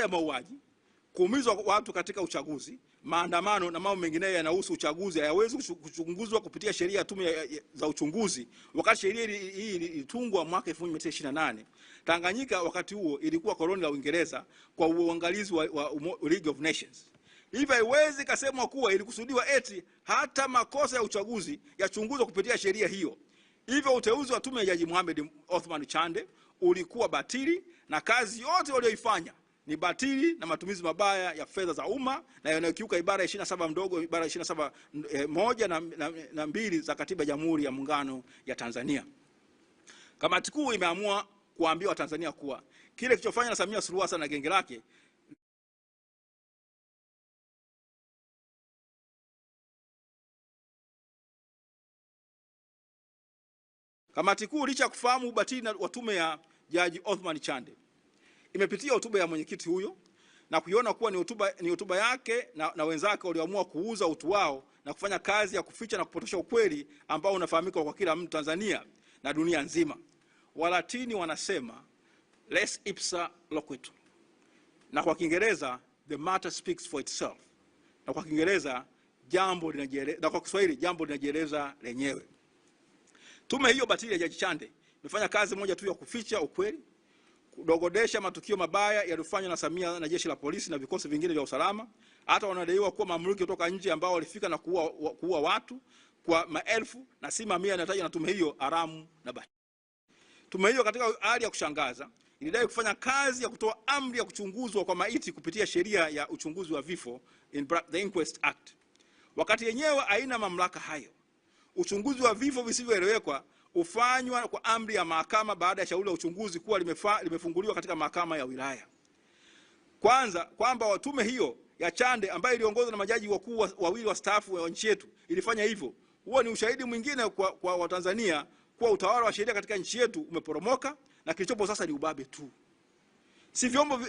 ya mauaji, kuumizwa watu katika uchaguzi, maandamano na mambo mengine yanahusu uchaguzi hayawezi kuchunguzwa kupitia sheria ya tume za uchunguzi. Wakati sheria hii ilitungwa mwaka 1928, Tanganyika wakati huo ilikuwa koloni la Uingereza kwa uangalizi wa League of Nations. Hivyo haiwezi kasemwa kuwa ilikusudiwa eti hata makosa ya uchaguzi yachunguzwe kupitia sheria hiyo. Hivyo uteuzi wa tume ya Jaji Mohamed Othman Chande ulikuwa batili, na kazi yote walioifanya ni batili na matumizi mabaya ya fedha za umma na yanayokiuka ibara 27 mdogo, ibara 27 moja na 2 za Katiba ya Jamhuri ya Muungano ya Tanzania. Kamati kuu imeamua kuambia Watanzania kuwa kile kilichofanywa na Samia Suluhu Hassan na genge lake Kamati kuu licha kufahamu ubatili wa tume ya Jaji Othman Chande imepitia hotuba ya mwenyekiti huyo na kuiona kuwa ni hotuba yake na wenzake walioamua kuuza utu wao na kufanya kazi ya kuficha na kupotosha ukweli ambao unafahamika kwa kila mtu Tanzania na dunia nzima. Walatini wanasema res ipsa loquitur, na kwa Kiingereza the matter speaks for itself, na kwa Kiingereza jambo linajieleza, na kwa Kiswahili jambo linajieleza lenyewe. Tume hiyo batili ya Jaji Chande imefanya kazi moja tu ya kuficha ukweli, kudogodesha matukio mabaya yaliyofanywa na Samia na jeshi la polisi na vikosi vingine vya usalama. Hata wanadaiwa kuwa mamluki kutoka nje ambao walifika na kuua watu kwa maelfu na si mamia inatajwa na tume hiyo haramu na batili. Tume hiyo katika hali ya kushangaza ilidai kufanya kazi ya kutoa amri ya kuchunguzwa kwa maiti kupitia sheria ya uchunguzi wa vifo, the Inquest Act, wakati yenyewe haina mamlaka hayo. Uchunguzi wa vifo visivyoelewekwa ufanywa kwa amri ya mahakama baada ya shauri la uchunguzi kuwa limefunguliwa katika mahakama ya wilaya. Kwanza kwamba tume hiyo ya Chande ambayo iliongozwa na majaji wakuu wawili wastaafu wa nchi yetu ilifanya hivyo, huo ni ushahidi mwingine kwa Watanzania kuwa utawala wa sheria katika nchi yetu umeporomoka na kilichopo sasa ni ubabe tu.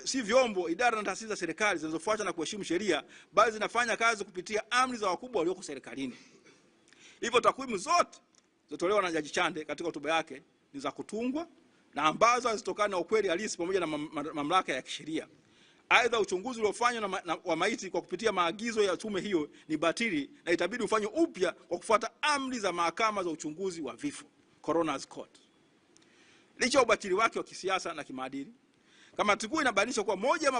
Si vyombo, idara na taasisi za serikali zinazofuata na kuheshimu sheria, bali zinafanya kazi kupitia amri za wakubwa walioko serikalini. Hivyo takwimu zote zilizotolewa na Jaji Chande katika hotuba yake ni za kutungwa na ambazo hazitokana na ukweli halisi pamoja na mamlaka ya kisheria. Aidha, uchunguzi uliofanywa wa maiti kwa kupitia maagizo ya tume hiyo ni batili na itabidi ufanywe upya kwa kufuata amri za mahakama za uchunguzi wa vifo, Coroner's Court. Licha ubatili wake wa kisiasa na kimaadili, kamati kuu inabainisha kuwa moja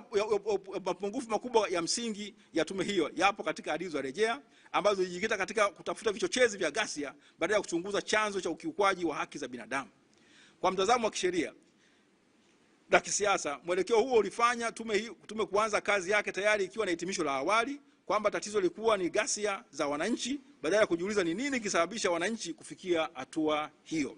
mapungufu makubwa ya msingi ya tume hiyo yapo katika hadithi za rejea ambazo zilijikita katika kutafuta vichochezi vya ghasia badala ya kuchunguza chanzo cha ukiukwaji wa haki za binadamu. Kwa mtazamo wa kisheria na kisiasa, mwelekeo huo ulifanya tume kuanza kazi yake tayari ikiwa na hitimisho la awali kwamba tatizo lilikuwa ni ghasia za wananchi badala ya kujiuliza ni nini kisababisha wananchi kufikia hatua hiyo.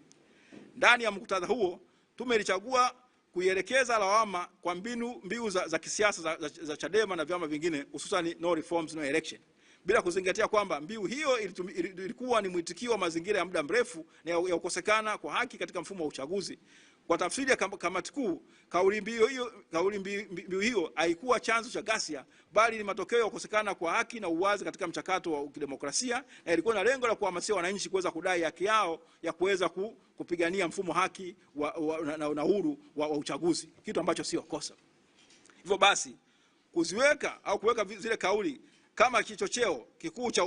Ndani ya muktadha huo, tume ilichagua kuielekeza lawama kwa mbiu za kisiasa za Chadema na vyama vingine, hususan no reforms no election, bila kuzingatia kwamba mbiu hiyo ilikuwa ni mwitikio wa mazingira ya muda mrefu na ya kukosekana kwa haki katika mfumo wa uchaguzi. Kwa tafsiri ya kamati kuu, kauli mbiu hiyo haikuwa chanzo cha ghasia, bali ni matokeo ya kukosekana kwa haki na uwazi katika mchakato wa kidemokrasia, na ilikuwa na lengo la kuhamasisha wananchi kuweza kudai haki yao ya kuweza kupigania mfumo haki na uhuru wa uchaguzi, kitu ambacho sio kosa. Hivyo basi, kuziweka au kuweka zile kauli kama kichocheo kikuu cha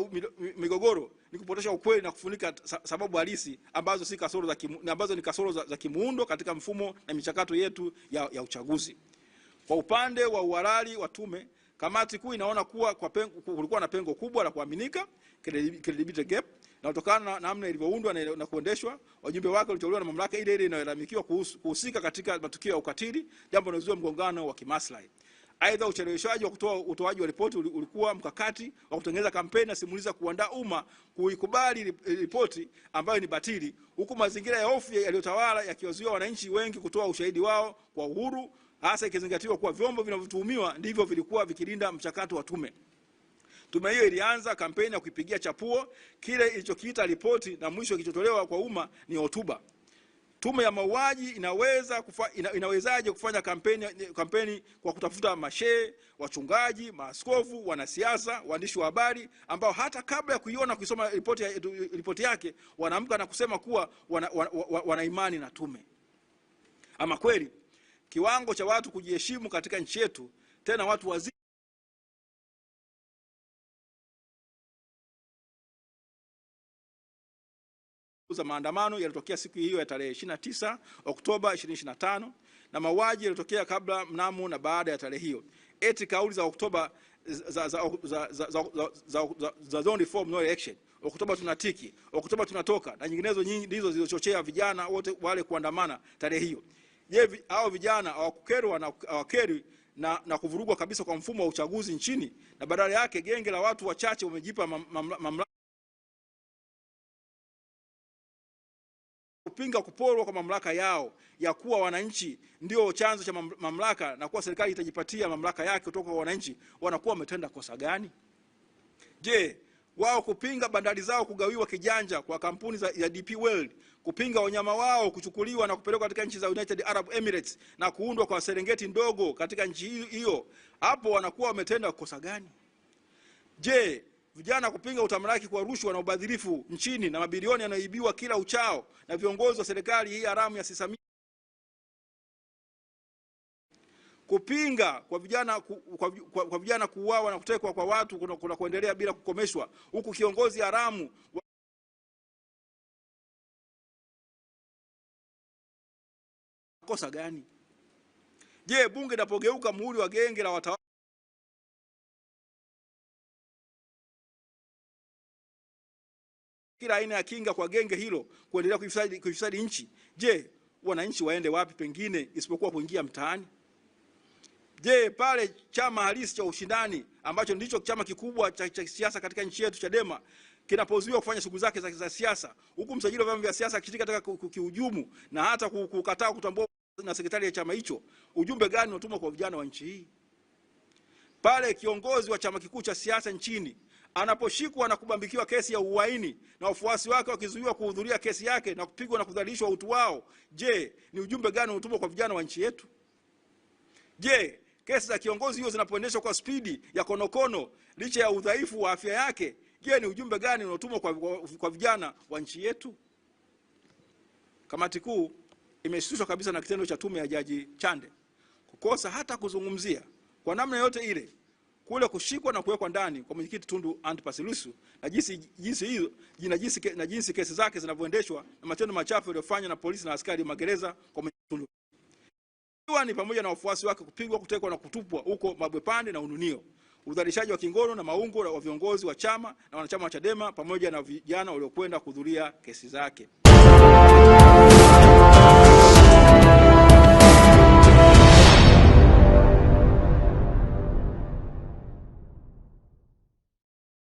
migogoro ni kupotosha ukweli na kufunika sababu halisi ambazo si kasoro ambazo ni kasoro za kimuundo katika mfumo na michakato yetu ya uchaguzi. Kwa upande wa uhalali wa tume, kamati kuu inaona kuwa kulikuwa na pengo kubwa la kuaminika, credibility gap, na kutokana na namna ilivyoundwa na kuendeshwa, wajumbe wake waliteuliwa na mamlaka ile inayolalamikiwa kuhusika katika matukio ya ukatili, jambo linalozua mgongano wa kimaslahi. Aidha, ucheleweshaji wa utoaji wa ripoti ulikuwa mkakati wa kutengeneza kampeni na simuliza kuandaa umma kuikubali ripoti ambayo ni batili, huku mazingira ya hofu yaliyotawala yakiwazuia wananchi wengi kutoa ushahidi wao kwa uhuru, hasa ikizingatiwa kuwa vyombo vinavyotuhumiwa ndivyo vilikuwa vikilinda mchakato wa tume. Tume hiyo ilianza kampeni ya kuipigia chapuo kile ilichokiita ripoti, na mwisho kilichotolewa kwa umma ni hotuba. Tume ya mauaji inawezaje kufanya kampeni kwa kutafuta mashehe, wachungaji, maaskofu, wanasiasa, waandishi wa habari ambao hata kabla ya kuiona kusoma ripoti yake wanaamka na kusema kuwa wana imani na tume? Ama kweli kiwango cha watu kujiheshimu katika nchi yetu tena watu wazima. Za maandamano yalitokea siku hiyo ya tarehe 29 Oktoba 2025 na mauaji yalitokea kabla, mnamo na baada ya tarehe hiyo. Eti kauli za Oktoba za zone reform no election, Oktoba tunatiki, Oktoba tunatoka na nyinginezo nyingi ndizo zilizochochea vijana wote wale kuandamana tarehe hiyo. Je, hao vijana hawakukerwa na hawakeri na kuvurugwa kabisa kwa mfumo wa uchaguzi nchini, na badala yake genge la watu wachache wamejipa mamlaka kupinga kuporwa kwa mamlaka yao ya kuwa wananchi ndio chanzo cha mamlaka na kuwa serikali itajipatia mamlaka yake kutoka kwa wananchi? Wanakuwa wametenda kosa gani? Je, wao kupinga bandari zao kugawiwa kijanja kwa kampuni ya DP World, kupinga wanyama wao kuchukuliwa na kupelekwa katika nchi za United Arab Emirates na kuundwa kwa Serengeti ndogo katika nchi hiyo, hapo wanakuwa wametenda kosa gani? Je, vijana kupinga utamalaki kwa rushwa na ubadhirifu nchini na mabilioni yanayoibiwa kila uchao na viongozi wa serikali hii haramu ya Samia, kupinga kwa vijana kuuawa na kutekwa kwa watu kuna kuendelea bila kukomeshwa, huku kiongozi haramu kosa gani? Je, bunge linapogeuka muhuri wa genge la watawala kila aina ya kinga kwa genge hilo kuendelea kuifisadi nchi, je, wananchi waende wapi pengine isipokuwa kuingia mtaani? Je, pale chama halisi cha ushindani ambacho ndicho chama kikubwa cha siasa katika nchi yetu, Chadema, kinapozuiwa kufanya shughuli zake za siasa, huku msajili wa vyama vya siasa akishiriki katika kuhujumu na hata kukataa kutambua na sekretari ya chama hicho, ujumbe gani unatumwa kwa vijana wa nchi hii? Pale kiongozi wa chama kikuu cha siasa nchini anaposhikwa na kubambikiwa kesi ya uhaini na wafuasi wake wakizuiwa kuhudhuria kesi yake na kupigwa na kudhalilishwa utu wao, je, ni ujumbe gani unatumwa kwa vijana wa nchi yetu? Je, kesi za kiongozi hiyo zinapoendeshwa kwa spidi ya konokono licha ya udhaifu wa afya yake, je, ni ujumbe gani unatumwa kwa vijana wa nchi yetu? Kamati kuu imeshtushwa kabisa na kitendo cha tume ya Jaji Chande kukosa hata kuzungumzia kwa namna yote ile kule kushikwa na kuwekwa ndani kwa mwenyekiti Tundu Antipas Lissu na jinsi kesi zake zinavyoendeshwa na matendo machafu yaliyofanywa na polisi na askari magereza kwa mwenyekiti Tundu, ni pamoja na wafuasi wake kupigwa, kutekwa na kutupwa huko Mabwepande na Ununio, udhalilishaji wa kingono na maungo wa viongozi wa chama na wanachama wa Chadema pamoja na vijana waliokwenda kuhudhuria kesi zake.